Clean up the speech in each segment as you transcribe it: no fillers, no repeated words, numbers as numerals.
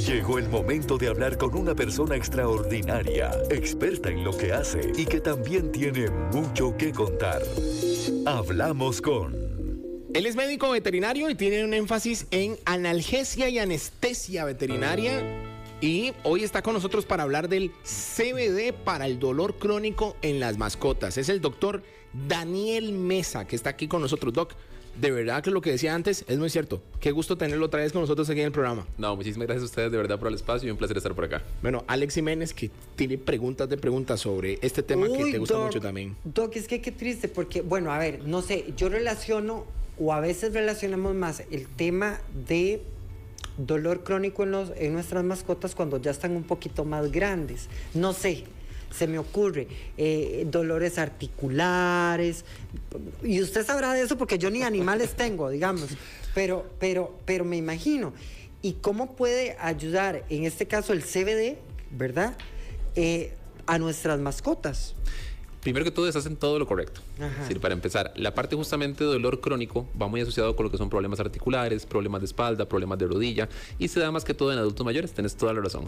Llegó el momento de hablar con una persona extraordinaria, experta en lo que hace y que también tiene mucho que contar. Hablamos con... Él es médico veterinario y tiene un énfasis en analgesia y anestesia veterinaria. Y hoy está con nosotros para hablar del CBD para el dolor crónico en las mascotas. Es el doctor Daniel Mesa, que está aquí con nosotros. Doc, de verdad que lo que decía antes es muy cierto. Qué gusto tenerlo otra vez con nosotros aquí en el programa. No, muchísimas gracias a ustedes de verdad por el espacio y un placer estar por acá. Bueno, Alex Jiménez, que tiene preguntas sobre este tema que te gusta mucho también. Doc, es que qué triste, porque, bueno, a ver, no sé, yo relaciono, o a veces relacionamos más el tema de dolor crónico en nuestras mascotas cuando ya están un poquito más grandes. No sé, se me ocurre, dolores articulares, y usted sabrá de eso porque yo ni animales tengo, digamos, pero me imagino. ¿Y cómo puede ayudar, en este caso, el CBD, verdad, a nuestras mascotas? Primero que todo, hacen todo lo correcto. Es decir, para empezar, la parte justamente de dolor crónico va muy asociado con lo que son problemas articulares, problemas de espalda, problemas de rodilla, y se da más que todo en adultos mayores, tenés toda la razón.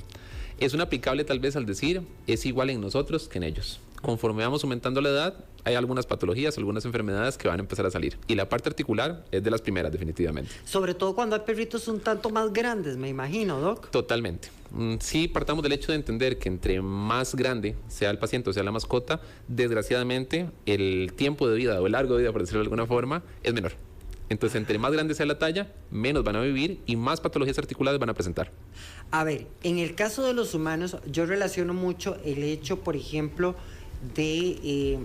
Es un aplicable tal vez al decir, es igual en nosotros que en ellos. Conforme vamos aumentando la edad, hay algunas patologías, algunas enfermedades que van a empezar a salir. Y la parte articular es de las primeras, definitivamente. Sobre todo cuando hay perritos un tanto más grandes, me imagino, Doc. Totalmente. Sí, partamos del hecho de entender que entre más grande sea el paciente o sea la mascota, desgraciadamente el tiempo de vida o el largo de vida, por decirlo de alguna forma, es menor. Entonces, entre más grande sea la talla, menos van a vivir y más patologías articulares van a presentar. A ver, en el caso de los humanos, yo relaciono mucho el hecho, por ejemplo, de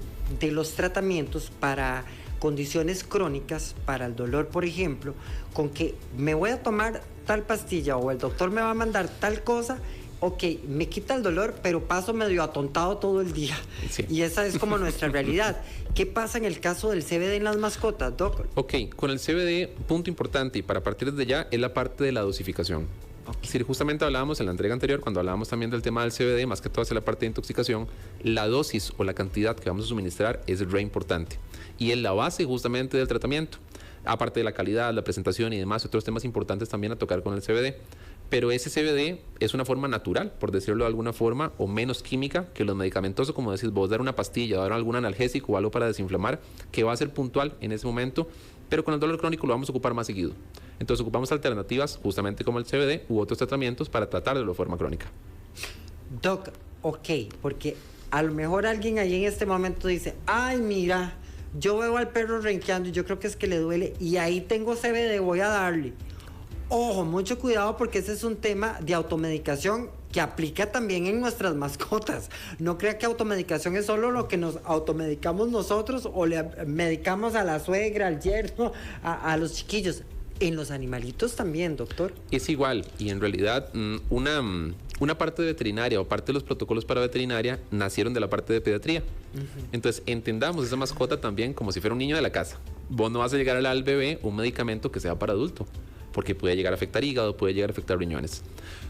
los tratamientos para condiciones crónicas, para el dolor, por ejemplo, con que me voy a tomar tal pastilla o el doctor me va a mandar tal cosa. Ok, me quita el dolor, pero paso medio atontado todo el día. Sí. Y esa es como nuestra realidad. ¿Qué pasa en el caso del CBD en las mascotas, Doc? Ok, con el CBD, punto importante, y para partir desde ya, es la parte de la dosificación. Okay. Es decir, justamente hablábamos en la entrega anterior, cuando hablábamos también del tema del CBD, más que todo hacia la parte de intoxicación, la dosis o la cantidad que vamos a suministrar es re importante. Y es la base justamente del tratamiento. Aparte de la calidad, la presentación y demás, otros temas importantes también a tocar con el CBD. Pero ese CBD es una forma natural, por decirlo de alguna forma, o menos química que los medicamentosos, como decís vos, dar una pastilla, dar algún analgésico o algo para desinflamar, que va a ser puntual en ese momento, pero con el dolor crónico lo vamos a ocupar más seguido. Entonces ocupamos alternativas, justamente como el CBD u otros tratamientos para tratar de la forma crónica. Doc, ok, porque a lo mejor alguien ahí en este momento dice, ay, mira, yo veo al perro renqueando y yo creo que es que le duele y ahí tengo CBD, voy a darle. Ojo, mucho cuidado porque ese es un tema de automedicación que aplica también en nuestras mascotas. No crea que automedicación es solo lo que nos automedicamos nosotros o le medicamos a la suegra, al yerno, a los chiquillos. En los animalitos también, doctor. Es igual, y en realidad una parte de veterinaria o parte de los protocolos para veterinaria nacieron de la parte de pediatría. Entonces entendamos esa mascota también como si fuera un niño de la casa. Vos no vas a llegar al bebé un medicamento que sea para adulto, porque puede llegar a afectar hígado, puede llegar a afectar riñones.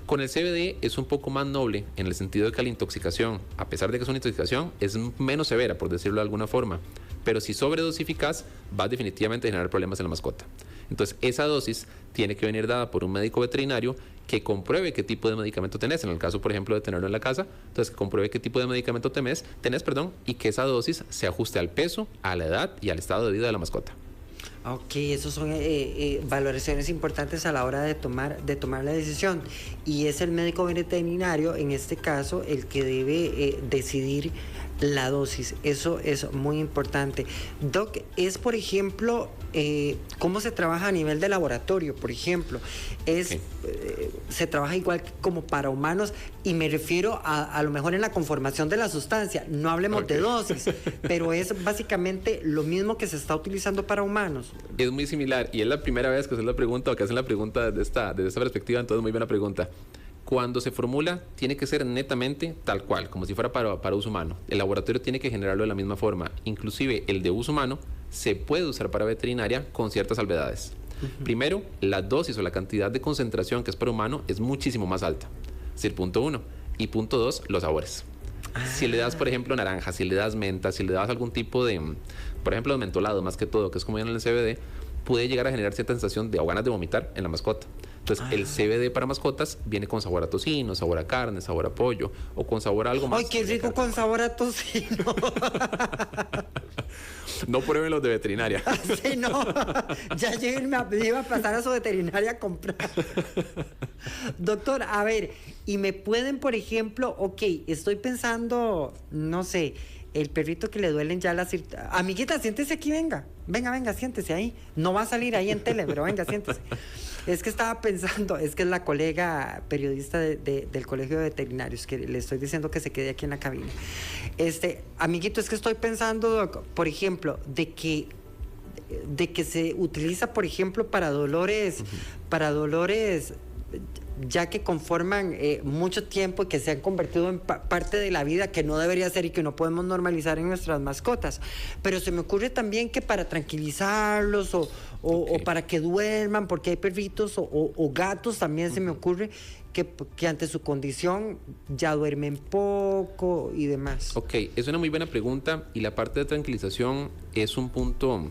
Con el CBD es un poco más noble en el sentido de que la intoxicación, a pesar de que es una intoxicación, es menos severa, por decirlo de alguna forma. Pero si sobredosificas, vas definitivamente a generar problemas en la mascota. Entonces, esa dosis tiene que venir dada por un médico veterinario que compruebe qué tipo de medicamento tenés. En el caso, por ejemplo, de tenerlo en la casa, entonces que compruebe qué tipo de medicamento tenés, y que esa dosis se ajuste al peso, a la edad y al estado de vida de la mascota. Ok, esos son valoraciones importantes a la hora de tomar la decisión. Y es el médico veterinario, en este caso, el que debe decidir la dosis. Eso es muy importante. Doc, es por ejemplo, ¿cómo se trabaja a nivel de laboratorio? Por ejemplo, se trabaja igual como para humanos y me refiero a lo mejor en la conformación de la sustancia. No hablemos de dosis, pero es básicamente lo mismo que se está utilizando para humanos. Es muy similar y es la primera vez que hacen la pregunta o que hacen la pregunta desde esta perspectiva, entonces muy buena pregunta. Cuando se formula, tiene que ser netamente tal cual, como si fuera para uso humano. El laboratorio tiene que generarlo de la misma forma. Inclusive el de uso humano se puede usar para veterinaria con ciertas salvedades. Primero, la dosis o la cantidad de concentración que es para humano es muchísimo más alta. Es decir, punto 1. Y punto 2, los sabores. Si le das, por ejemplo, naranja, si le das menta, si le das algún tipo de, por ejemplo, mentolado más que todo, que es como en el CBD, puede llegar a generar cierta sensación de o ganas de vomitar en la mascota. Entonces, el CBD para mascotas viene con sabor a tocino, sabor a carne, sabor a pollo, o con sabor a algo más. ¡Ay, qué rico con sabor a tocino! No prueben los de veterinaria. Sí, no. Ya yo me iba a pasar a su veterinaria a comprar. Doctor, a ver, y me pueden, por ejemplo, ok, estoy pensando, no sé, el perrito que le duelen ya las... Amiguita, siéntese aquí, venga. Venga, siéntese ahí. No va a salir ahí en tele, pero venga, siéntese. Es que estaba pensando, es que es la colega periodista del Colegio de Veterinarios, que le estoy diciendo que se quede aquí en la cabina. Amiguito, es que estoy pensando, por ejemplo, de que se utiliza, por ejemplo, para dolores, ya que conforman mucho tiempo y que se han convertido en parte de la vida que no debería ser y que no podemos normalizar en nuestras mascotas. Pero se me ocurre también que para tranquilizarlos o para que duerman, porque hay perritos o gatos también se me ocurre que ante su condición ya duermen poco y demás. Ok, es una muy buena pregunta y la parte de tranquilización es un punto...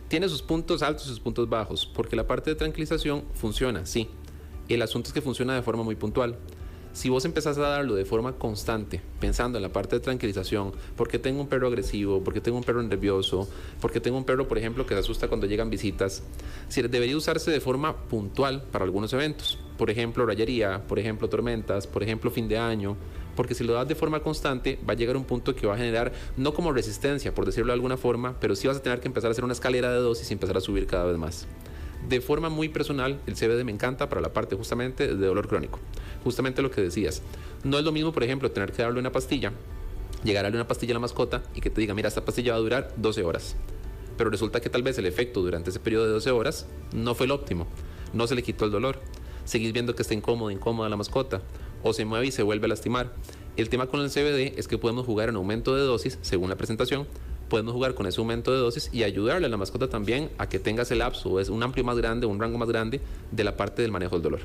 Tiene sus puntos altos y sus puntos bajos, porque la parte de tranquilización funciona, sí. El asunto es que funciona de forma muy puntual. Si vos empezás a darlo de forma constante, pensando en la parte de tranquilización, porque tengo un perro agresivo, porque tengo un perro nervioso, porque tengo un perro, por ejemplo, que se asusta cuando llegan visitas, debería usarse de forma puntual para algunos eventos. Por ejemplo, rayería, por ejemplo, tormentas, por ejemplo, fin de año. Porque si lo das de forma constante, va a llegar un punto que va a generar, no como resistencia, por decirlo de alguna forma, pero sí vas a tener que empezar a hacer una escalera de dosis y empezar a subir cada vez más. De forma muy personal, el CBD me encanta para la parte justamente de dolor crónico. Justamente lo que decías. No es lo mismo, por ejemplo, tener que darle una pastilla, llegar a darle una pastilla a la mascota y que te diga, mira, esta pastilla va a durar 12 horas. Pero resulta que tal vez el efecto durante ese periodo de 12 horas no fue el óptimo. No se le quitó el dolor. Seguís viendo que está incómoda la mascota. O se mueve y se vuelve a lastimar. El tema con el CBD es que podemos jugar en aumento de dosis según la presentación. Podemos jugar con ese aumento de dosis y ayudarle a la mascota también a que tenga ese lapso, es un amplio más grande, un rango más grande de la parte del manejo del dolor.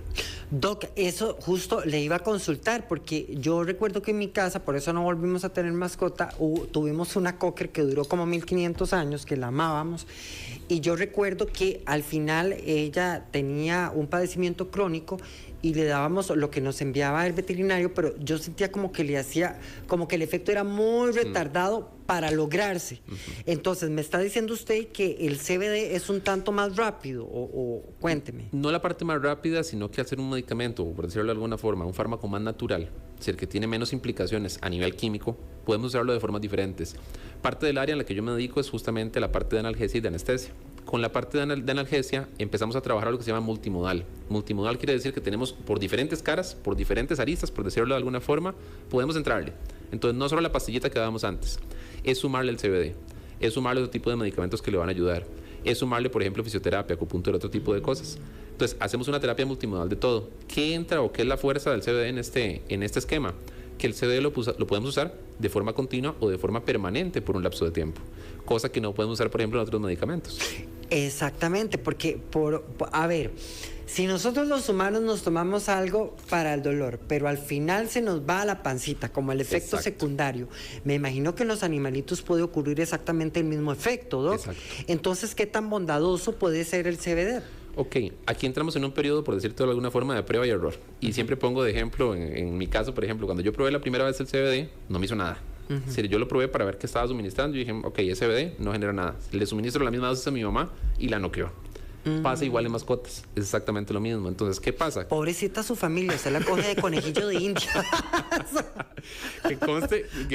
Doc, eso justo le iba a consultar, porque yo recuerdo que en mi casa, por eso no volvimos a tener mascota, tuvimos una cocker que duró como 1500 años, que la amábamos, y yo recuerdo que al final ella tenía un padecimiento crónico y le dábamos lo que nos enviaba el veterinario, pero yo sentía como que le hacía, como que el efecto era muy retardado para lograrse. Entonces, ¿me está diciendo usted que el CBD es un tanto más rápido? O cuénteme. No la parte más rápida, sino que al ser un medicamento, o por decirlo de alguna forma, un fármaco más natural, es decir, que tiene menos implicaciones a nivel químico, podemos usarlo de formas diferentes. Parte del área en la que yo me dedico es justamente la parte de analgesia y de anestesia. Con la parte de analgesia empezamos a trabajar lo que se llama multimodal. Multimodal quiere decir que tenemos por diferentes caras, por diferentes aristas, por decirlo de alguna forma, podemos entrarle. Entonces, no solo la pastillita que dábamos antes, es sumarle el CBD, es sumarle otro tipo de medicamentos que le van a ayudar, es sumarle, por ejemplo, fisioterapia, acupuntura, otro tipo de cosas. Entonces, hacemos una terapia multimodal de todo. ¿Qué entra o qué es la fuerza del CBD en este esquema? Que el CBD lo podemos usar de forma continua o de forma permanente por un lapso de tiempo, cosa que no podemos usar, por ejemplo, en otros medicamentos. Exactamente, porque, a ver, si nosotros los humanos nos tomamos algo para el dolor, pero al final se nos va a la pancita, como el efecto secundario, me imagino que en los animalitos puede ocurrir exactamente el mismo efecto, ¿no? Exacto. Entonces, ¿qué tan bondadoso puede ser el CBD? Ok, aquí entramos en un periodo, por decirlo de alguna forma, de prueba y error. Y siempre pongo de ejemplo, en mi caso, por ejemplo, cuando yo probé la primera vez el CBD, no me hizo nada. Es decir, yo lo probé para ver qué estaba suministrando y dije, ok, ese CBD no genera nada. Le suministro la misma dosis a mi mamá y la noqueó. Pasa igual en mascotas, es exactamente lo mismo. Entonces, ¿qué pasa? Pobrecita su familia, se la coge de conejillo de India. que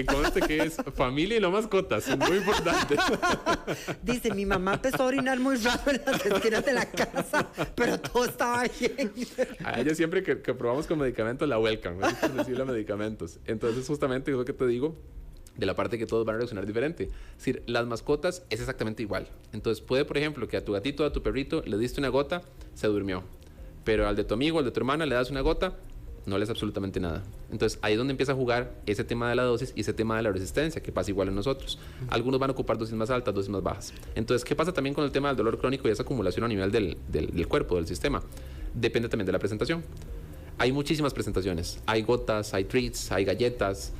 conste que es familia y no mascotas, es muy importante. Dice, mi mamá empezó a orinar muy rápido en las esquinas de la casa, pero todo estaba bien. A ella siempre que probamos con medicamentos la welcome, es accesible a medicamentos. Entonces, justamente es lo que te digo, de la parte que todos van a reaccionar diferente. Es decir, las mascotas es exactamente igual. Entonces puede, por ejemplo, que a tu gatito o a tu perrito le diste una gota, se durmió. Pero al de tu amigo, al de tu hermana, le das una gota, no le es absolutamente nada. Entonces ahí es donde empieza a jugar ese tema de la dosis y ese tema de la resistencia, que pasa igual en nosotros. Algunos van a ocupar dosis más altas, dosis más bajas. Entonces, ¿qué pasa también con el tema del dolor crónico y esa acumulación a nivel del cuerpo, del sistema? Depende también de la presentación. Hay muchísimas presentaciones. Hay gotas, hay treats, hay galletas,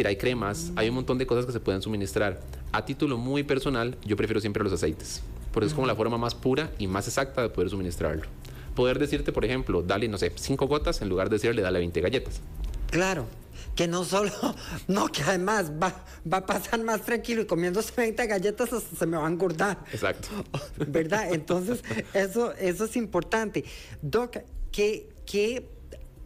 hay cremas, hay un montón de cosas que se pueden suministrar. A título muy personal, yo prefiero siempre los aceites, porque es como la forma más pura y más exacta de poder suministrarlo. poder decirte, por ejemplo, dale, no sé, 5 gotas en lugar de decirle dale 20 galletas. Claro, que no solo, no, que además va a pasar más tranquilo y comiéndose 20 galletas hasta se me va a engordar. Exacto. ¿Verdad? Entonces, eso es importante. Doc, ¿qué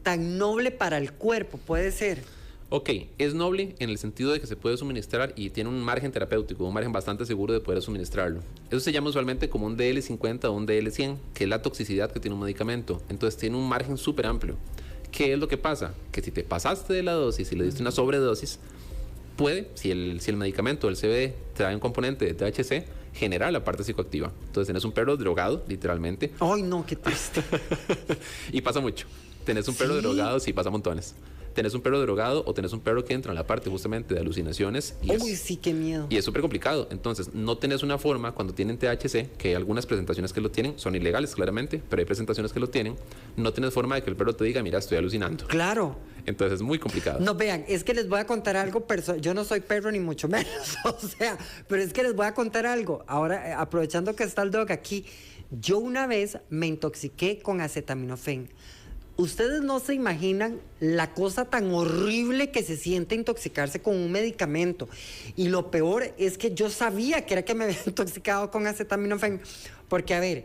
tan noble para el cuerpo puede ser? Ok, es noble en el sentido de que se puede suministrar y tiene un margen terapéutico, un margen bastante seguro de poder suministrarlo. Eso se llama usualmente como un DL50 o un DL100, que es la toxicidad que tiene un medicamento. Entonces tiene un margen súper amplio. ¿Qué es lo que pasa? Que si te pasaste de la dosis y le diste una sobredosis, puede, si el medicamento, el CBD, trae un componente de THC, generar la parte psicoactiva. Entonces tenés un perro drogado, literalmente. Ay, no, qué triste. Y pasa mucho. Tenés un perro drogado, sí, pasa montones. Tenés un perro drogado o tenés un perro que entra en la parte justamente de alucinaciones. Uy, sí, qué miedo. Y es súper complicado. Entonces, no tenés una forma cuando tienen THC, que hay algunas presentaciones que lo tienen, son ilegales claramente, pero hay presentaciones que lo tienen, no tenés forma de que el perro te diga, mira, estoy alucinando. Claro. Entonces es muy complicado. No, vean, es que les voy a contar algo yo no soy perro ni mucho menos, o sea, pero es que les voy a contar algo. Ahora, aprovechando que está el Doc aquí, yo una vez me intoxiqué con acetaminofén. Ustedes no se imaginan la cosa tan horrible que se siente intoxicarse con un medicamento. Y lo peor es que yo sabía que era que me había intoxicado con acetaminofén. Porque, a ver,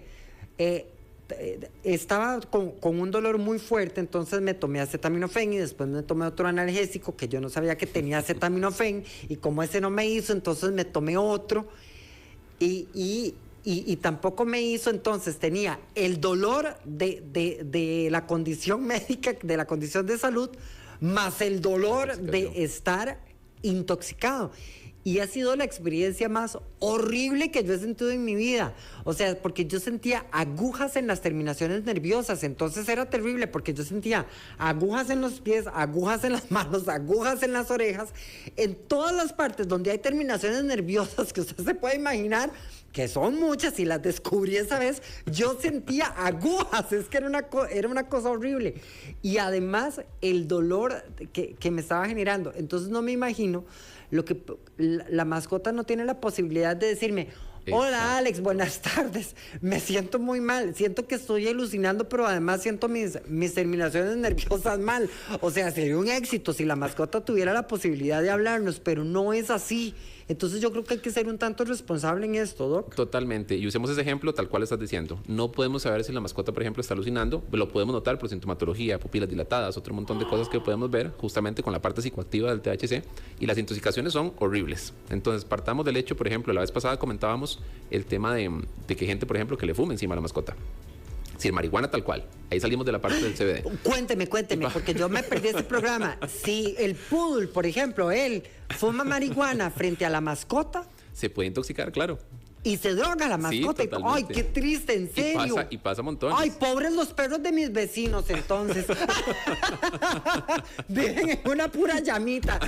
estaba con un dolor muy fuerte, entonces me tomé acetaminofén y después me tomé otro analgésico que yo no sabía que tenía acetaminofén. Y como ese no me hizo, entonces me tomé otro. Y tampoco me hizo, entonces tenía el dolor de la condición médica, de la condición de salud, más el dolor de estar intoxicado. Y ha sido la experiencia más horrible que yo he sentido en mi vida. O sea, porque yo sentía agujas en las terminaciones nerviosas. Entonces era terrible porque yo sentía agujas en los pies, agujas en las manos, agujas en las orejas. En todas las partes donde hay terminaciones nerviosas que usted se puede imaginar, que son muchas y las descubrí esa vez, yo sentía agujas. Es que era una cosa horrible. Y además el dolor que me estaba generando. Entonces no me imagino lo que la mascota no tiene la posibilidad de decirme, hola Alex, buenas tardes, me siento muy mal, siento que estoy alucinando, pero además siento mis terminaciones nerviosas mal. O sea, sería un éxito si la mascota tuviera la posibilidad de hablarnos, pero no es así. Entonces yo creo que hay que ser un tanto responsable en esto, Doc. Totalmente. Y usemos ese ejemplo tal cual estás diciendo. No podemos saber si la mascota, por ejemplo, está alucinando. Lo podemos notar por sintomatología, pupilas dilatadas, otro montón de cosas que podemos ver justamente con la parte psicoactiva del THC. Y las intoxicaciones son horribles. Entonces partamos del hecho, por ejemplo, la vez pasada comentábamos el tema de que gente, por ejemplo, que le fume encima a la mascota. Si el marihuana tal cual. Ahí salimos de la parte del CBD. Cuénteme, porque yo me perdí ese programa. Si el poodle, por ejemplo, él fuma marihuana frente a la mascota, se puede intoxicar, claro. Y se droga la mascota. Sí, ay, qué triste, en serio. Y pasa montones. Ay, pobres los perros de mis vecinos, entonces. Viven en una pura llamita.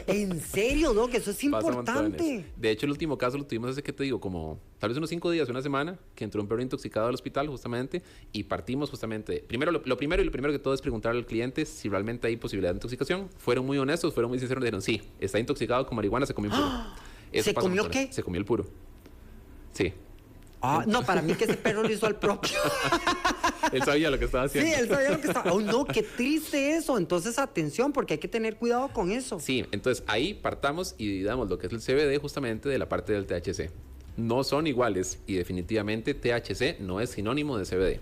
En serio, Doc, eso es importante. De hecho, el último caso lo tuvimos hace, ¿qué te digo? Como tal vez unos 5 días, una semana, que entró un perro intoxicado al hospital justamente y partimos justamente. Primero, lo primero que todo es preguntarle al cliente si realmente hay posibilidad de intoxicación. Fueron muy honestos, fueron muy sinceros, dijeron sí, está intoxicado con marihuana, se comió un puro. ¿Se comió qué? Se comió el puro. Sí. Ah, no, para mí que ese perro lo hizo al propio. Él sabía lo que estaba haciendo. Sí, él sabía lo que estaba. Oh, no, qué triste eso. Entonces, atención, porque hay que tener cuidado con eso. Sí, entonces ahí partamos y dividamos lo que es el CBD justamente de la parte del THC. No son iguales y definitivamente THC no es sinónimo de CBD.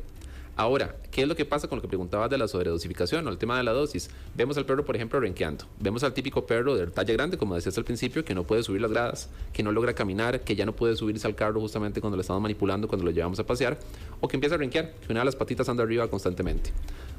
Ahora, ¿qué es lo que pasa con lo que preguntabas de la sobredosificación o el tema de la dosis? Vemos al perro, por ejemplo, renqueando. Vemos al típico perro de talla grande, como decías al principio, que no puede subir las gradas, que no logra caminar, que ya no puede subirse al carro justamente cuando lo estamos manipulando, cuando lo llevamos a pasear, o que empieza a renquear, que una de las patitas anda arriba constantemente.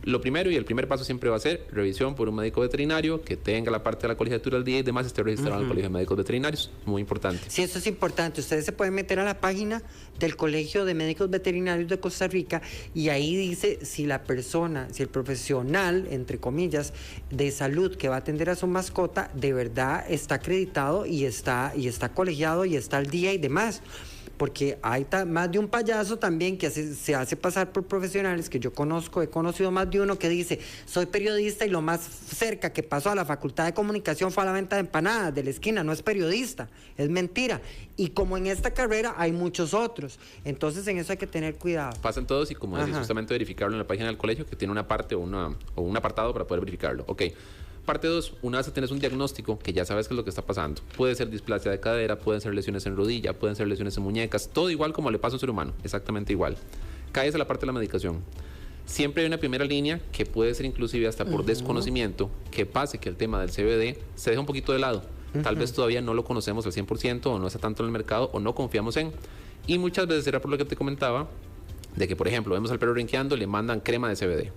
Lo primero y el primer paso siempre va a ser revisión por un médico veterinario que tenga la parte de la colegiatura al día y demás esté registrado en el Colegio de Médicos Veterinarios. Muy importante. Sí, eso es importante. Ustedes se pueden meter a la página del Colegio de Médicos Veterinarios de Costa Rica y ahí dice si la persona, si el profesional, entre comillas, de salud que va a atender a su mascota de verdad está acreditado y está colegiado y está al día y demás. porque hay más de un payaso también que se hace pasar por profesionales, que yo conozco, he conocido más de uno que dice, soy periodista y lo más cerca que pasó a la Facultad de Comunicación fue a la venta de empanadas de la esquina, no es periodista, es mentira. Y como en esta carrera hay muchos otros, entonces en eso hay que tener cuidado. Pasan todos y como decís, justamente verificarlo en la página del colegio, que tiene una parte o un apartado para poder verificarlo. Ok. Parte 2, una vez que tienes un diagnóstico que ya sabes qué es lo que está pasando. Puede ser displasia de cadera, pueden ser lesiones en rodilla, pueden ser lesiones en muñecas, todo igual como le pasa a un ser humano, exactamente igual. Caes a la parte de la medicación. Siempre hay una primera línea que puede ser inclusive hasta por desconocimiento, que pase que el tema del CBD se deja un poquito de lado. Tal vez todavía no lo conocemos al 100% o no está tanto en el mercado o no confiamos en. Y muchas veces era por lo que te comentaba, de que por ejemplo vemos al perro rinqueando, le mandan crema de CBD.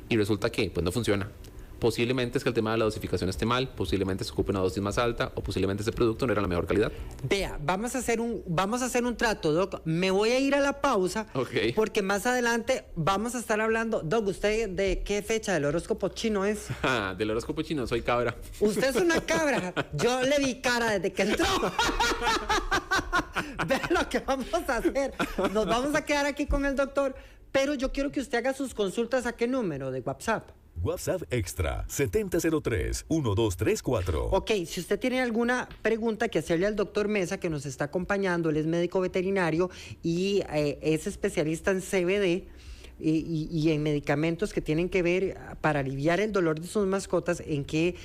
Y resulta que pues no funciona. Posiblemente es que el tema de la dosificación esté mal, posiblemente se ocupe una dosis más alta o posiblemente ese producto no era la mejor calidad. Vea, vamos a hacer un trato, Doc. Me voy a ir a la pausa porque más adelante vamos a estar hablando. Doc, ¿usted de qué fecha del horóscopo chino es? Del horóscopo chino, soy cabra. Usted es una cabra. Yo le vi cara desde que entró. Vea lo que vamos a hacer. Nos vamos a quedar aquí con el doctor, pero yo quiero que usted haga sus consultas. ¿A qué número de WhatsApp? WhatsApp Extra 7003-1234. Ok, si usted tiene alguna pregunta que hacerle al doctor Mesa, que nos está acompañando, él es médico veterinario y es especialista en CBD y en medicamentos que tienen que ver para aliviar el dolor de sus mascotas, en qué,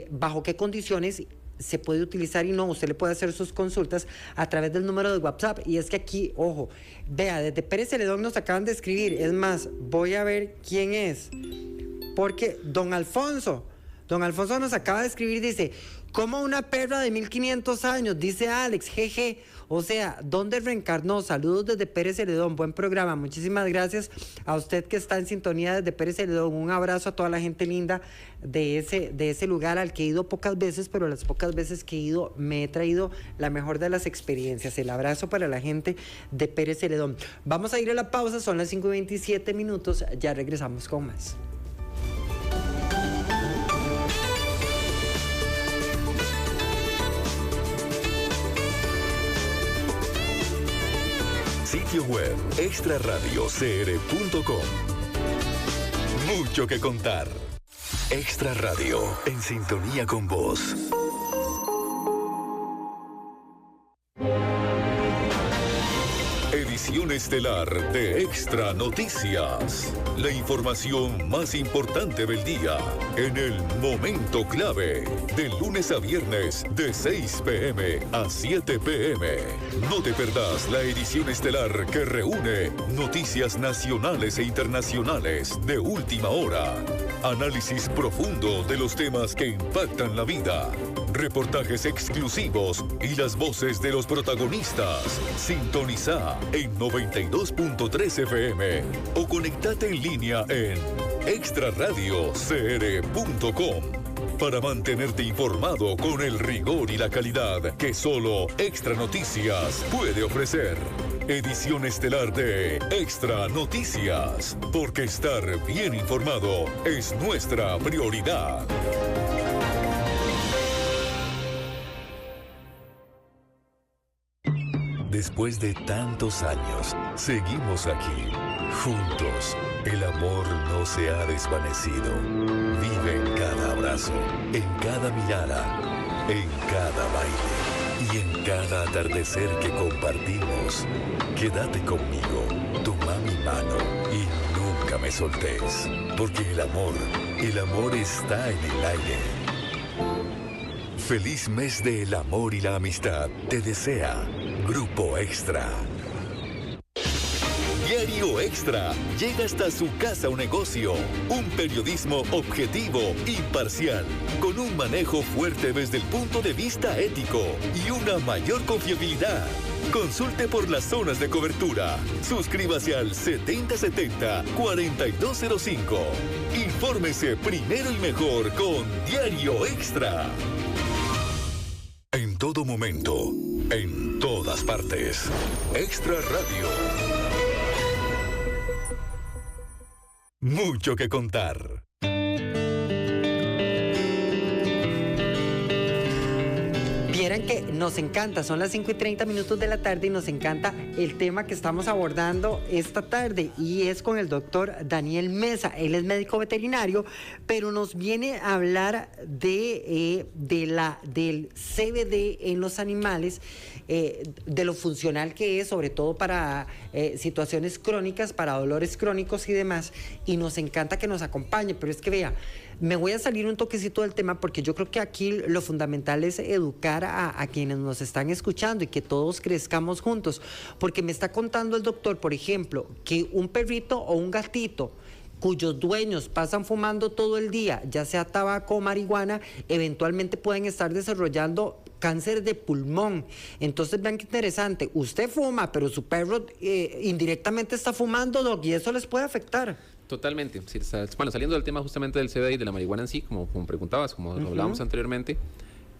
bajo qué condiciones se puede utilizar y no, usted le puede hacer sus consultas a través del número de WhatsApp. Y es que aquí, ojo, vea, desde Pérez Celedón nos acaban de escribir, es más, voy a ver quién es. Porque don Alfonso nos acaba de escribir, dice, como una perra de 1500 años, dice Alex, jeje. O sea, ¿dónde reencarnó? Saludos desde Pérez Celedón, buen programa. Muchísimas gracias a usted que está en sintonía desde Pérez Celedón. Un abrazo a toda la gente linda de ese lugar al que he ido pocas veces, pero las pocas veces que he ido me he traído la mejor de las experiencias. El abrazo para la gente de Pérez Celedón. Vamos a ir a la pausa, son las 5:27, ya regresamos con más. Sitio web extraradiocr.com. Mucho que contar. Extra Radio, en sintonía con vos. Edición estelar de Extra Noticias. La información más importante del día en el momento clave. De lunes a viernes de 6 p.m. a 7 p.m. No te perdás la edición estelar que reúne noticias nacionales e internacionales de última hora. Análisis profundo de los temas que impactan la vida. Reportajes exclusivos y las voces de los protagonistas. Sintoniza en 92.3 FM o conectate en línea en extraradiocr.com para mantenerte informado con el rigor y la calidad que solo Extra Noticias puede ofrecer. Edición estelar de Extra Noticias, porque estar bien informado es nuestra prioridad. Después de tantos años, seguimos aquí, juntos. El amor no se ha desvanecido. Vive en cada abrazo, en cada mirada, en cada baile y en cada atardecer que compartimos. Quédate conmigo, toma mi mano y nunca me soltés, porque el amor está en el aire. Feliz mes del amor y la amistad. Te desea Grupo Extra. Diario Extra llega hasta su casa o negocio. Un periodismo objetivo, imparcial, con un manejo fuerte desde el punto de vista ético y una mayor confiabilidad. Consulte por las zonas de cobertura. Suscríbase al 7070-4205. Infórmese primero y mejor con Diario Extra. En todo momento, en todas partes. Extra Radio. Mucho que contar. Vieran que nos encanta, son las 5:30 de la tarde y nos encanta el tema que estamos abordando esta tarde y es con el doctor Daniel Mesa. Él es médico veterinario, pero nos viene a hablar del CBD en los animales, de lo funcional que es, sobre todo para situaciones crónicas, para dolores crónicos y demás, y nos encanta que nos acompañe, pero es que vea, me voy a salir un toquecito del tema porque yo creo que aquí lo fundamental es educar a quienes nos están escuchando y que todos crezcamos juntos, porque me está contando el doctor, por ejemplo, que un perrito o un gatito cuyos dueños pasan fumando todo el día, ya sea tabaco o marihuana, eventualmente pueden estar desarrollando cáncer de pulmón. Entonces vean qué interesante, usted fuma, pero su perro indirectamente está fumando, Doc, y eso les puede afectar. Totalmente. Sí, bueno, saliendo del tema justamente del CBD y de la marihuana en sí, como preguntabas, como hablábamos anteriormente,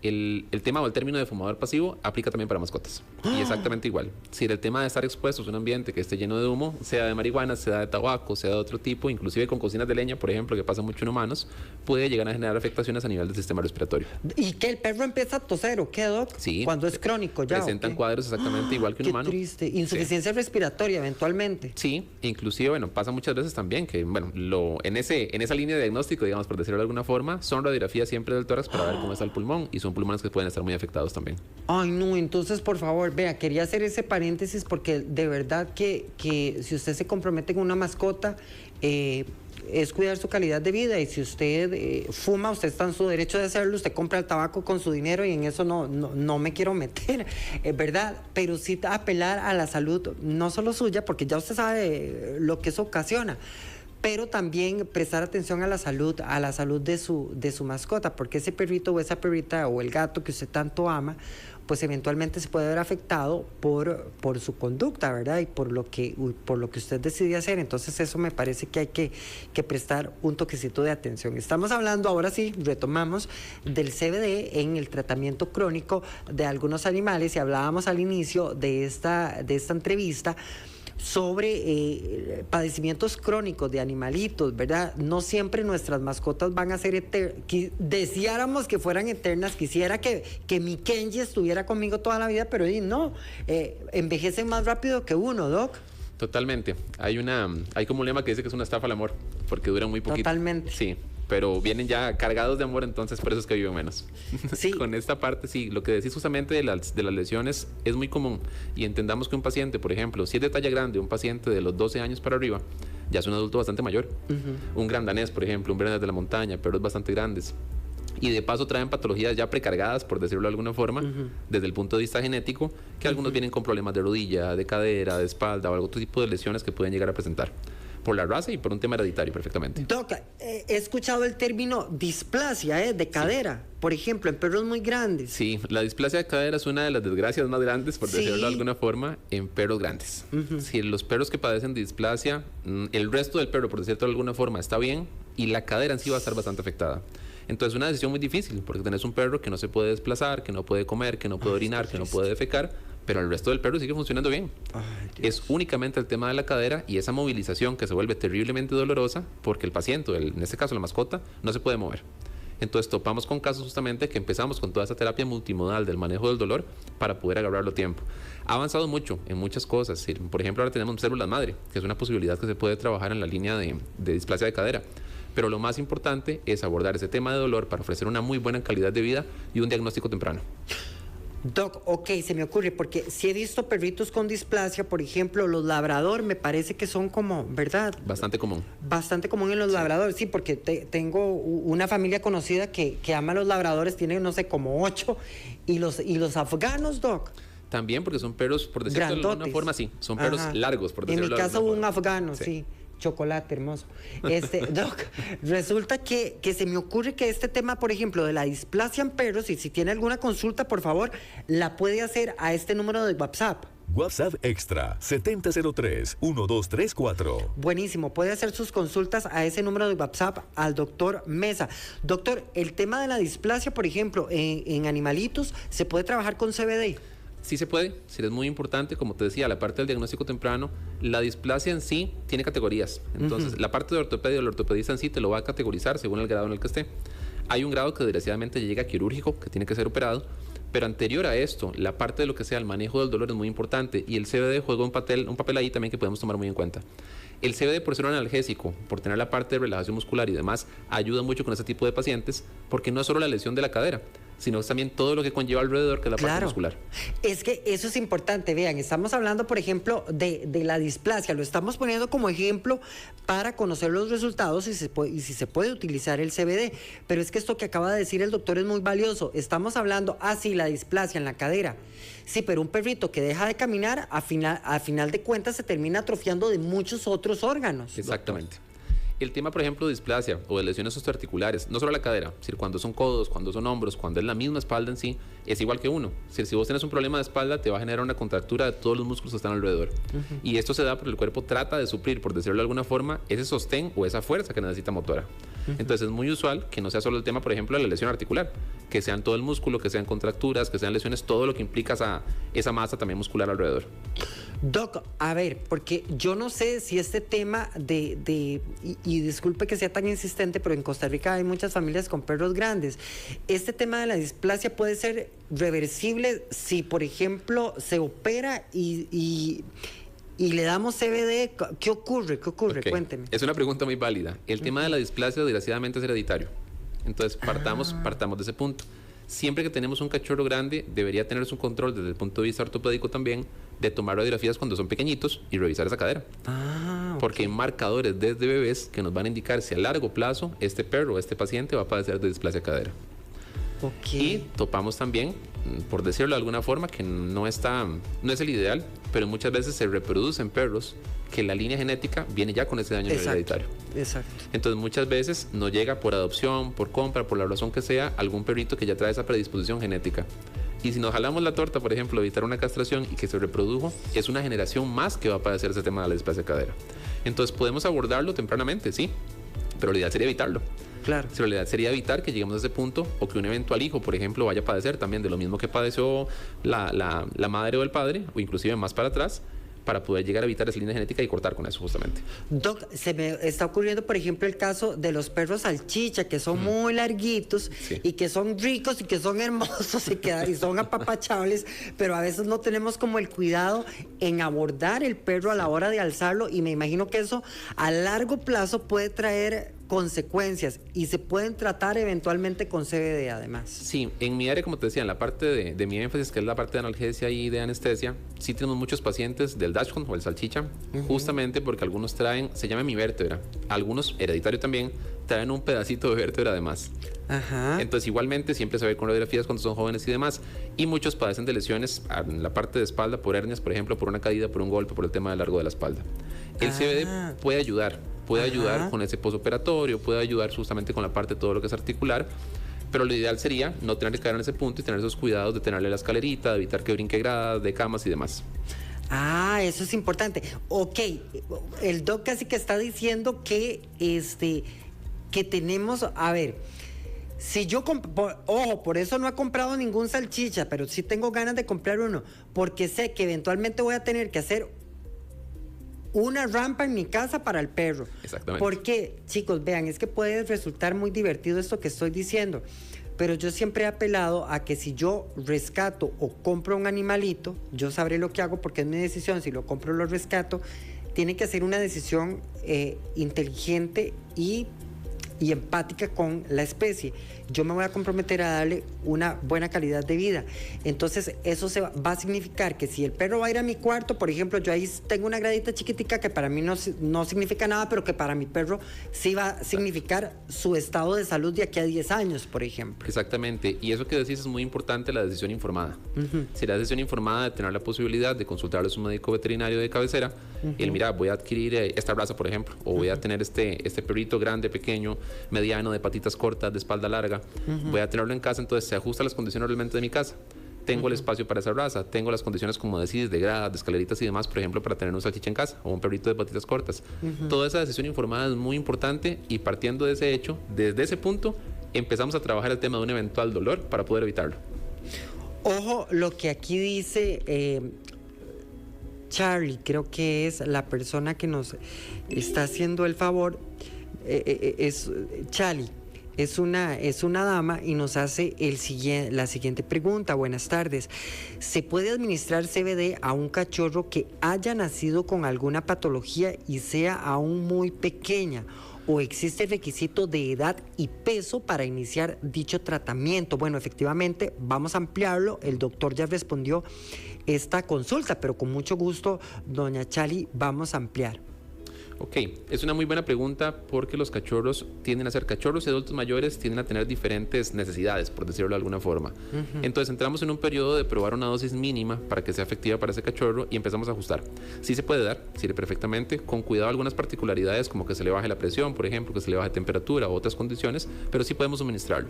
el tema o el término de fumador pasivo aplica también para mascotas. Y exactamente igual. Si el tema de estar expuestos a un ambiente que esté lleno de humo, sea de marihuana, sea de tabaco, sea de otro tipo, inclusive con cocinas de leña, por ejemplo, que pasa mucho en humanos, puede llegar a generar afectaciones a nivel del sistema respiratorio. ¿Y que el perro empieza a toser o qué, Doc? Sí. Cuando es crónico ya. Presentan cuadros exactamente igual que un humano. Qué triste. Insuficiencia respiratoria eventualmente. Sí, inclusive, bueno, pasa muchas veces también que, bueno, en esa línea de diagnóstico, digamos, por decirlo de alguna forma, son radiografías siempre del tórax para ver cómo está el pulmón y son pulmones que pueden estar muy afectados también. Ay, no, entonces, por favor, vea, quería hacer ese paréntesis porque de verdad que si usted se compromete con una mascota, es cuidar su calidad de vida, y si usted fuma, usted está en su derecho de hacerlo, usted compra el tabaco con su dinero y en eso no me quiero meter, ¿verdad? Pero sí apelar a la salud, no solo suya, porque ya usted sabe lo que eso ocasiona, pero también prestar atención a la salud de su mascota, porque ese perrito o esa perrita o el gato que usted tanto ama, pues eventualmente se puede ver afectado por su conducta, ¿verdad? Y por lo que usted decide hacer. Entonces eso me parece que hay que prestar un toquecito de atención. Estamos hablando, ahora sí, retomamos, del CBD en el tratamiento crónico de algunos animales, y hablábamos al inicio de esta entrevista sobre padecimientos crónicos de animalitos, ¿verdad? No siempre nuestras mascotas van a ser eternas. Deseáramos que fueran eternas, quisiera que mi Kenji estuviera conmigo toda la vida, pero no, envejecen más rápido que uno, Doc. Totalmente. Hay como un lema que dice que es una estafa al amor, porque duran muy poquito. Totalmente. Sí, pero vienen ya cargados de amor, entonces por eso es que viven menos. Sí. Con esta parte, sí, lo que decís justamente de las lesiones es muy común, y entendamos que un paciente, por ejemplo, si es de talla grande, un paciente de los 12 años para arriba, ya es un adulto bastante mayor. Un gran danés, por ejemplo, un bernés de la montaña, perros bastante grandes. Y de paso traen patologías ya precargadas, por decirlo de alguna forma, desde el punto de vista genético, que algunos vienen con problemas de rodilla, de cadera, de espalda o algún otro tipo de lesiones que pueden llegar a presentar. Por la raza y por un tema hereditario, perfectamente. Doc, he escuchado el término displasia de cadera, sí, por ejemplo, en perros muy grandes. Sí, la displasia de cadera es una de las desgracias más grandes, por decirlo de alguna forma, en perros grandes. Si los perros que padecen displasia, el resto del perro, por decirlo de alguna forma, está bien, y la cadera en sí va a estar bastante afectada. Entonces es una decisión muy difícil, porque tenés un perro que no se puede desplazar, que no puede comer, que no puede orinar, que no puede defecar, pero el resto del perro sigue funcionando bien. Es únicamente el tema de la cadera y esa movilización que se vuelve terriblemente dolorosa porque el paciente, en este caso la mascota, no se puede mover. Entonces topamos con casos justamente que empezamos con toda esa terapia multimodal del manejo del dolor para poder agarrarlo a tiempo. Ha avanzado mucho en muchas cosas. Por ejemplo, ahora tenemos células madre, que es una posibilidad que se puede trabajar en la línea de displasia de cadera. Pero lo más importante es abordar ese tema de dolor para ofrecer una muy buena calidad de vida y un diagnóstico temprano. Doc, ok, se me ocurre, porque si he visto perritos con displasia, por ejemplo, los labrador, me parece que son como, ¿verdad? Bastante común. Bastante común en los labradores, sí, porque tengo una familia conocida que ama a los labradores, tiene, no sé, como 8, y los afganos, Doc. También, porque son perros, por decirlo de alguna forma, sí, son perros largos, por decirlo de alguna forma. En mi casa hubo un afgano, sí. Chocolate hermoso. Doc, resulta que se me ocurre que este tema, por ejemplo, de la displasia en perros, y si tiene alguna consulta, por favor, la puede hacer a este número de WhatsApp. WhatsApp Extra 7003-1234. Buenísimo, puede hacer sus consultas a ese número de WhatsApp al doctor Mesa. Doctor, el tema de la displasia, por ejemplo, en animalitos, ¿se puede trabajar con CBD? Sí se puede, sí es muy importante, como te decía, la parte del diagnóstico temprano, la displasia en sí tiene categorías. Entonces, la parte de ortopedia, el ortopedista en sí te lo va a categorizar según el grado en el que esté. Hay un grado que desgraciadamente llega quirúrgico, que tiene que ser operado, Pero anterior a esto, la parte de lo que sea el manejo del dolor es muy importante y el CBD juega un papel ahí también que podemos tomar muy en cuenta. El CBD, por ser un analgésico, por tener la parte de relajación muscular y demás, ayuda mucho con este tipo de pacientes porque no es solo la lesión de la cadera, sino es también todo lo que conlleva alrededor, que es la parte muscular. Es que eso es importante. Vean, estamos hablando, por ejemplo, de la displasia. Lo estamos poniendo como ejemplo para conocer los resultados y si se puede utilizar el CBD. Pero es que esto que acaba de decir el doctor es muy valioso. Estamos hablando, sí, la displasia en la cadera. Sí, pero un perrito que deja de caminar, a final de cuentas se termina atrofiando de muchos otros órganos. Exactamente. El tema, por ejemplo, de displasia o de lesiones osteoarticulares, no solo la cadera, es decir, cuando son codos, cuando son hombros, cuando es la misma espalda en sí, es igual que uno. Es decir, si vos tenés un problema de espalda, te va a generar una contractura de todos los músculos que están alrededor. Y esto se da porque el cuerpo trata de suplir, por decirlo de alguna forma, ese sostén o esa fuerza que necesita motora. Entonces es muy usual que no sea solo el tema, por ejemplo, de la lesión articular, que sean todo el músculo, que sean contracturas, que sean lesiones, todo lo que implica esa masa también muscular alrededor. Doc, a ver, porque yo no sé si este tema y disculpe que sea tan insistente, pero en Costa Rica hay muchas familias con perros grandes. Este tema de la displasia puede ser reversible si, por ejemplo, se opera y le damos CBD. ¿Qué ocurre? Okay. Cuénteme. Es una pregunta muy válida. El tema de la displasia, desgraciadamente, es hereditario. Entonces, partamos de ese punto. Siempre que tenemos un cachorro grande, debería tenerse un control desde el punto de vista ortopédico también, de tomar radiografías cuando son pequeñitos y revisar esa cadera. Okay. Porque hay marcadores desde bebés que nos van a indicar si a largo plazo este perro o este paciente va a padecer de displasia cadera. Y topamos también, por decirlo de alguna forma, que no es el ideal, pero muchas veces se reproducen perros que la línea genética viene ya con ese daño hereditario. Exacto. Entonces muchas veces nos llega por adopción, por compra, por la razón que sea, algún perrito que ya trae esa predisposición genética. Y si nos jalamos la torta, por ejemplo, evitar una castración y que se reprodujo, es una generación más que va a padecer ese tema de la displasia cadera. Entonces podemos abordarlo tempranamente, sí, pero la idea sería evitarlo. Claro. La realidad sería evitar que lleguemos a ese punto o que un eventual hijo, por ejemplo, vaya a padecer también de lo mismo que padeció la madre o el padre, o inclusive más para atrás, para poder llegar a evitar esa línea genética y cortar con eso justamente. Doc, se me está ocurriendo, por ejemplo, el caso de los perros salchicha, que son muy larguitos y que son ricos y que son hermosos y son apapachables, pero a veces no tenemos como el cuidado en abordar el perro a la hora de alzarlo, y me imagino que eso a largo plazo puede traer consecuencias y se pueden tratar eventualmente con CBD además. Sí, en mi área, como te decía, en la parte de mi énfasis, que es la parte de analgesia y de anestesia, sí tenemos muchos pacientes del Dachshund o el salchicha, justamente porque algunos traen, se llama mi vértebra, algunos, hereditario también, traen un pedacito de vértebra además. Entonces igualmente siempre se ve con radiografías cuando son jóvenes y demás, y muchos padecen de lesiones en la parte de espalda por hernias, por ejemplo, por una caída, por un golpe, por el tema del largo de la espalda. El CBD puede ayudar con ese postoperatorio, puede ayudar justamente con la parte de todo lo que es articular, pero lo ideal sería no tener que caer en ese punto y tener esos cuidados de tenerle la escalerita, de evitar que brinque gradas, de camas y demás. Eso es importante. Ok, el doc casi que está diciendo que que tenemos, a ver, si yo por eso no he comprado ningún salchicha, pero sí tengo ganas de comprar uno, porque sé que eventualmente voy a tener que hacer una rampa en mi casa para el perro. Exactamente. Porque, chicos, vean, es que puede resultar muy divertido esto que estoy diciendo, pero yo siempre he apelado a que si yo rescato o compro un animalito, yo sabré lo que hago porque es mi decisión. Si lo compro o lo rescato, tiene que ser una decisión inteligente y empática con la especie. Yo me voy a comprometer a darle una buena calidad de vida. Entonces eso va a significar que si el perro va a ir a mi cuarto, por ejemplo, yo ahí tengo una gradita chiquitica que para mí no significa nada, pero que para mi perro sí va a significar su estado de salud de aquí a 10 años, por ejemplo. Exactamente, y eso que decís es muy importante, la decisión informada. Si la decisión informada de tener la posibilidad de consultar a su médico veterinario de cabecera, el mira, voy a adquirir esta raza, por ejemplo, o voy a tener este perrito grande, pequeño, mediano, de patitas cortas, de espalda larga, voy a tenerlo en casa, entonces se ajusta a las condiciones realmente de mi casa. Tengo el espacio para esa raza, tengo las condiciones, como decís, de gradas, de escaleritas y demás, por ejemplo, para tener un salchicha en casa o un perrito de patitas cortas. Toda esa decisión informada es muy importante, y partiendo de ese hecho, desde ese punto, empezamos a trabajar el tema de un eventual dolor para poder evitarlo. Ojo, lo que aquí dice Charlie, creo que es la persona que nos está haciendo el favor, es Charlie. es una dama y nos hace la siguiente pregunta. Buenas tardes. ¿Se puede administrar CBD a un cachorro que haya nacido con alguna patología y sea aún muy pequeña? ¿O existe el requisito de edad y peso para iniciar dicho tratamiento? Bueno, efectivamente, vamos a ampliarlo. El doctor ya respondió esta consulta, pero con mucho gusto, doña Chali, vamos a ampliar. Ok, es una muy buena pregunta porque los cachorros tienden a ser cachorros y adultos mayores tienden a tener diferentes necesidades, por decirlo de alguna forma. Entonces entramos en un periodo de probar una dosis mínima para que sea efectiva para ese cachorro y empezamos a ajustar. Sí se puede dar, sirve perfectamente, con cuidado algunas particularidades como que se le baje la presión, por ejemplo, que se le baje temperatura o otras condiciones, pero sí podemos suministrarlo.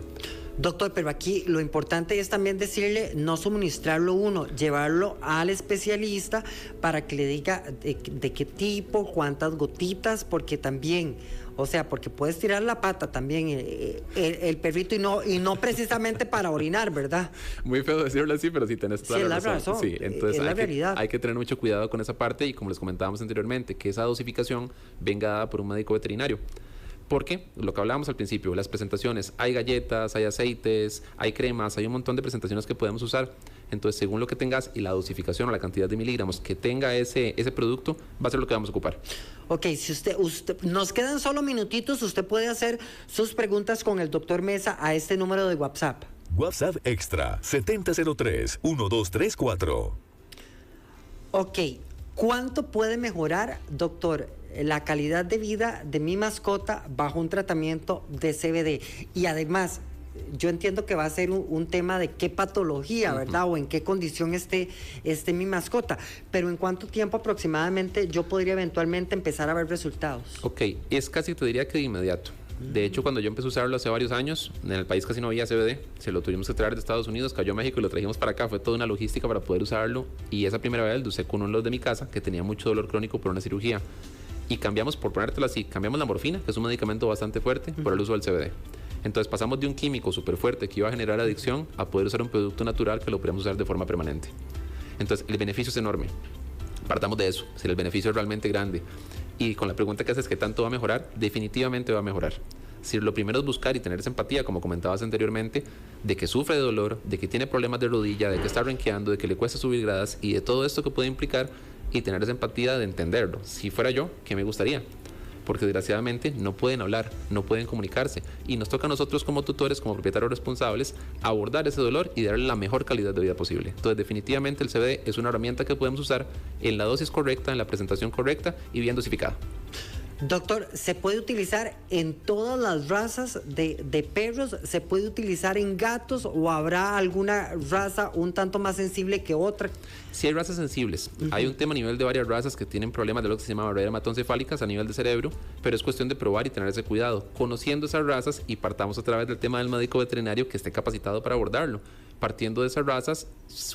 Doctor, pero aquí lo importante es también decirle no suministrarlo uno, llevarlo al especialista para que le diga de qué tipo, cuántas gotitas, porque también, o sea, porque puedes tirar la pata también el perrito y no precisamente para orinar, ¿verdad? Muy feo decirlo así, pero sí tenés toda la razón. Sí, entonces es la realidad. Hay que tener mucho cuidado con esa parte y como les comentábamos anteriormente, que esa dosificación venga dada por un médico veterinario. Porque lo que hablábamos al principio, las presentaciones, hay galletas, hay aceites, hay cremas, hay un montón de presentaciones que podemos usar. Entonces, según lo que tengas y la dosificación o la cantidad de miligramos que tenga ese producto, va a ser lo que vamos a ocupar. Ok, si usted nos quedan solo minutitos, usted puede hacer sus preguntas con el doctor Mesa a este número de WhatsApp. WhatsApp Extra 7003-1234. Ok, ¿cuánto puede mejorar, doctor, la calidad de vida de mi mascota bajo un tratamiento de CBD? Y además, yo entiendo que va a ser un tema de qué patología, ¿verdad? O en qué condición esté mi mascota. Pero ¿en cuánto tiempo aproximadamente yo podría eventualmente empezar a ver resultados? Ok, es casi, te diría que de inmediato. De hecho, cuando yo empecé a usarlo hace varios años, en el país casi no había CBD, se lo tuvimos que traer de Estados Unidos, cayó a México y lo trajimos para acá, fue toda una logística para poder usarlo. Y esa primera vez lo usé con uno de mi casa que tenía mucho dolor crónico por una cirugía. Y cambiamos, por ponértelo así, cambiamos la morfina, que es un medicamento bastante fuerte, por el uso del CBD. Entonces pasamos de un químico súper fuerte que iba a generar adicción a poder usar un producto natural que lo podemos usar de forma permanente. Entonces el beneficio es enorme. Partamos de eso, si el beneficio es realmente grande. Y con la pregunta que haces, ¿qué tanto va a mejorar? Definitivamente va a mejorar. Si lo primero es buscar y tener esa empatía, como comentabas anteriormente, de que sufre de dolor, de que tiene problemas de rodilla, de que está renqueando, de que le cuesta subir gradas y de todo esto que puede implicar, y tener esa empatía de entenderlo. Si fuera yo, ¿qué me gustaría? Porque desgraciadamente no pueden hablar, no pueden comunicarse y nos toca a nosotros como tutores, como propietarios responsables, abordar ese dolor y darle la mejor calidad de vida posible. Entonces definitivamente el CBD es una herramienta que podemos usar en la dosis correcta, en la presentación correcta y bien dosificada. Doctor, ¿se puede utilizar en todas las razas de perros? ¿Se puede utilizar en gatos o habrá alguna raza un tanto más sensible que otra? Sí hay razas sensibles. Hay un tema a nivel de varias razas que tienen problemas de lo que se llama barrera hematoencefálicas a nivel de cerebro, pero es cuestión de probar y tener ese cuidado, conociendo esas razas y partamos otra vez del tema del médico veterinario que esté capacitado para abordarlo. Partiendo de esas razas,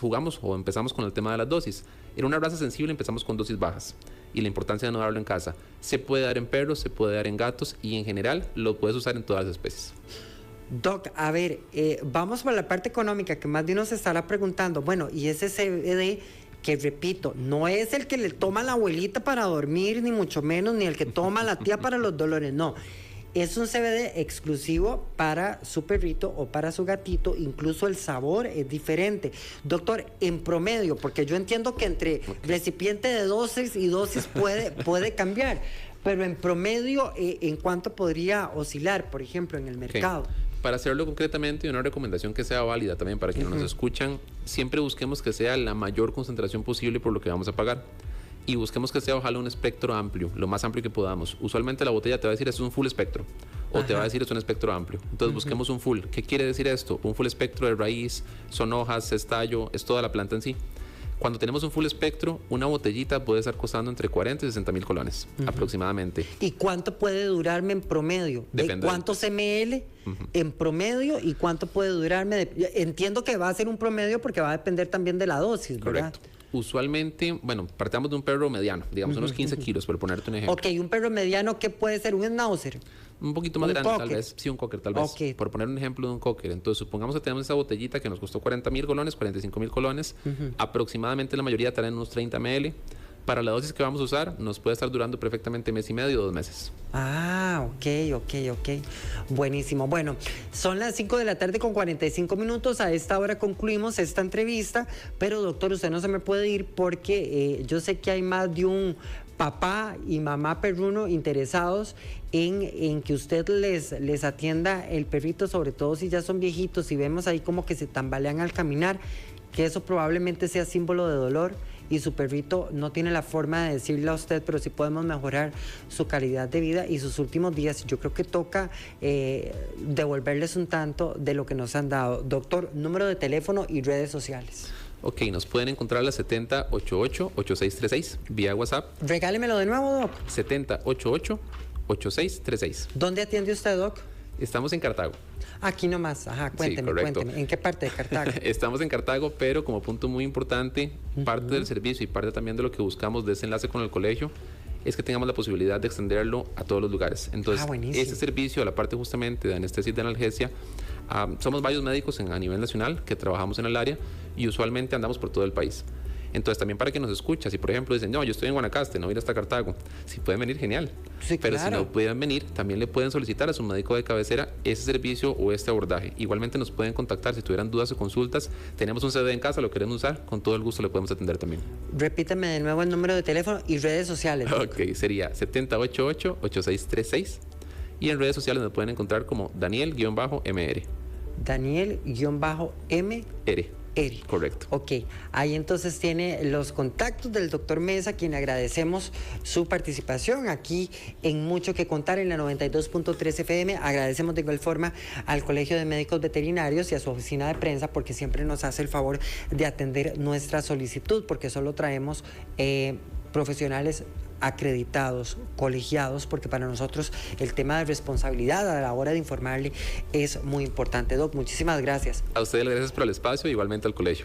jugamos o empezamos con el tema de las dosis. En una raza sensible empezamos con dosis bajas y la importancia de no darlo en casa. Se puede dar en perros, se puede dar en gatos y en general lo puedes usar en todas las especies. Doc, a ver, vamos por la parte económica que más de uno se estará preguntando. Bueno, y ese CBD que repito, no es el que le toma la abuelita para dormir, ni mucho menos, ni el que toma la tía para los dolores, no. Es un CBD exclusivo para su perrito o para su gatito, incluso el sabor es diferente. Doctor, en promedio, porque yo entiendo que entre recipiente de dosis y dosis puede cambiar, pero en promedio, ¿en cuánto podría oscilar, por ejemplo, en el mercado? Para hacerlo concretamente, una recomendación que sea válida también para quienes nos escuchan, siempre busquemos que sea la mayor concentración posible por lo que vamos a pagar. Y busquemos que sea, ojalá, un espectro amplio, lo más amplio que podamos. Usualmente la botella te va a decir es un full espectro, o te va a decir es un espectro amplio. Entonces busquemos un full. ¿Qué quiere decir esto? Un full espectro de raíz, son hojas, es tallo, es toda la planta en sí. Cuando tenemos un full espectro, una botellita puede estar costando entre 40 y 60 mil colones, aproximadamente. ¿Y cuánto puede durarme en promedio? Depende ¿De cuántos ml en promedio y cuánto puede durarme? Entiendo que va a ser un promedio porque va a depender también de la dosis, ¿verdad? Correcto. Usualmente, bueno, partamos de un perro mediano, digamos unos 15 kilos, por ponerte un ejemplo. Ok, un perro mediano, ¿qué puede ser? ¿Un schnauzer? Un poquito más grande, tal vez. Sí, un cocker, tal vez. Okay. Por poner un ejemplo de un cocker. Entonces, supongamos que tenemos esa botellita que nos costó 40 mil colones, 45 mil colones. Aproximadamente la mayoría traen unos 30 ml. Para la dosis que vamos a usar, nos puede estar durando perfectamente mes y medio o 2 meses. Ah, ok. Buenísimo. Bueno, son las 5 de la tarde con 45 minutos. A esta hora concluimos esta entrevista. Pero, doctor, usted no se me puede ir porque yo sé que hay más de un papá y mamá perruno interesados en que usted les atienda el perrito, sobre todo si ya son viejitos y vemos ahí como que se tambalean al caminar, que eso probablemente sea símbolo de dolor y su perrito no tiene la forma de decirle a usted, pero sí podemos mejorar su calidad de vida y sus últimos días. Yo creo que toca devolverles un tanto de lo que nos han dado. Doctor, número de teléfono y redes sociales. Ok, nos pueden encontrar a la 7088-8636 vía WhatsApp. Regálemelo de nuevo, Doc. 7088-8636. ¿Dónde atiende usted, Doc? Estamos en Cartago. Aquí nomás, ajá, cuénteme. ¿En qué parte de Cartago? Estamos en Cartago, pero como punto muy importante, parte del servicio y parte también de lo que buscamos de ese enlace con el colegio es que tengamos la posibilidad de extenderlo a todos los lugares. Entonces, ese servicio, la parte justamente de anestesia y de analgesia, somos varios médicos a nivel nacional que trabajamos en el área y usualmente andamos por todo el país. Entonces, también para que nos escucha, si por ejemplo dicen, no, yo estoy en Guanacaste, no voy a ir hasta Cartago, si pueden venir, genial. Sí, pero claro. si no pueden venir, también le pueden solicitar a su médico de cabecera ese servicio o este abordaje. Igualmente nos pueden contactar si tuvieran dudas o consultas. Tenemos un CD en casa, lo queremos usar, con todo el gusto le podemos atender también. Repítame de nuevo el número de teléfono y redes sociales. Ok, sería 7088-8636 y en redes sociales nos pueden encontrar como Daniel-MR. Daniel-MR. Correcto. Ok, ahí entonces tiene los contactos del doctor Mesa, quien agradecemos su participación aquí en Mucho que Contar en la 92.3 FM. Agradecemos de igual forma al Colegio de Médicos Veterinarios y a su oficina de prensa porque siempre nos hace el favor de atender nuestra solicitud, porque solo traemos profesionales acreditados, colegiados, porque para nosotros el tema de responsabilidad a la hora de informarle es muy importante. Doc, muchísimas gracias. A ustedes gracias por el espacio, igualmente al colegio.